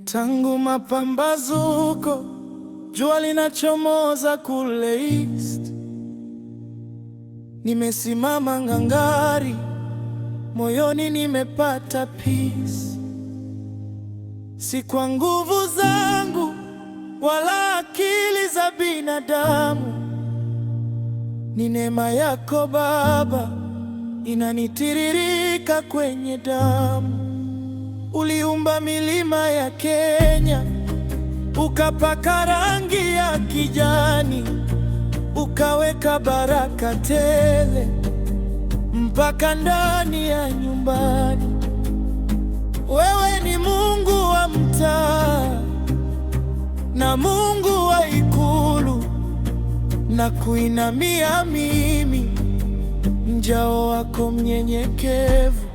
Tangu mapambazuko, jua linachomoza kule east, nimesimama ngangari, moyoni nimepata peace. Si kwa nguvu zangu wala akili za binadamu, ni neema yako Baba inanitiririka kwenye damu. Uliumba milima ya Kenya, ukapaka rangi ya kijani, ukaweka baraka tele mpaka ndani ya nyumbani. Wewe ni Mungu wa mtaa na Mungu wa ikulu, na kuinamia mimi mjao wako mnyenyekevu.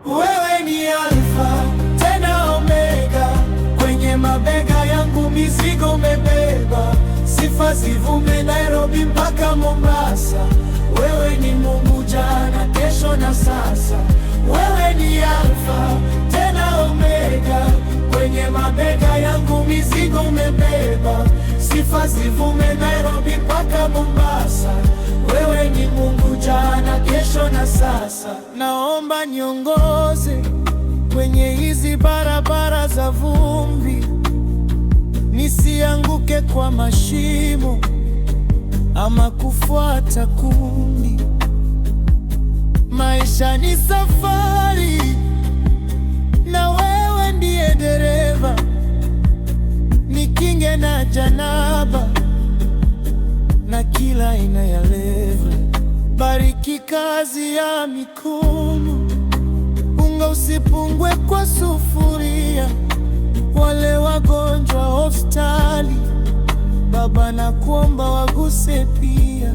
Wewe ni Alfa tena Omega, kwenye mabega yangu mizigo umebeba. Sifa zivume Nairobi mpaka Mombasa. Wewe ni Mungu jana, kesho na sasa. Wewe ni Alfa tena Omega, kwenye mabega yangu mizigo umebeba. Sifa zivume Nairobi mpaka Mombasa. Wewe ni Mungu jana, kesho na sasa. Naomba niongoze kwenye hizi barabara za vumbi, nisianguke kwa mashimo ama kufuata kundi. Maisha ni safari na wewe ndiye dereva, nikinge na janaba na kila aina ya leva. Bariki kazi ya mikono, unga usipungwe kwa sufuria. Wale wagonjwa hospitali, Baba nakuomba waguse pia.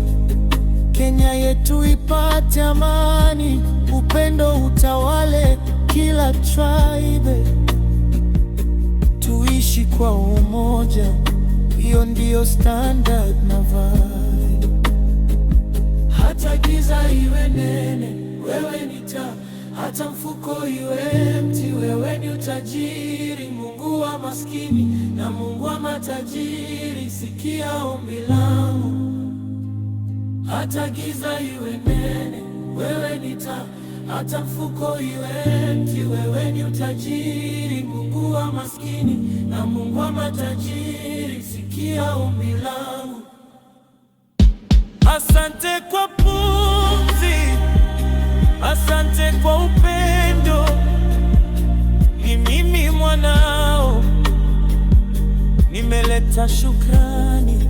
Kenya yetu ipate amani, upendo utawale kila tribe. Tuishi kwa umoja, hiyo ndiyo standard na vibe. Hata giza iwe nene, wewe ni taa. Hata mfuko iwe empty, wewe ni utajiri. Mungu wa maskini na Mungu wa matajiri, sikia ombi langu. Hata giza iwe nene, wewe ni taa. Hata mfuko iwe empty, wewe ni utajiri. Mungu wa maskini na Mungu wa matajiri, sikia ombi langu. Asante kwa pumzi, asante kwa upendo. Ni mimi mwanao, nimeleta shukrani.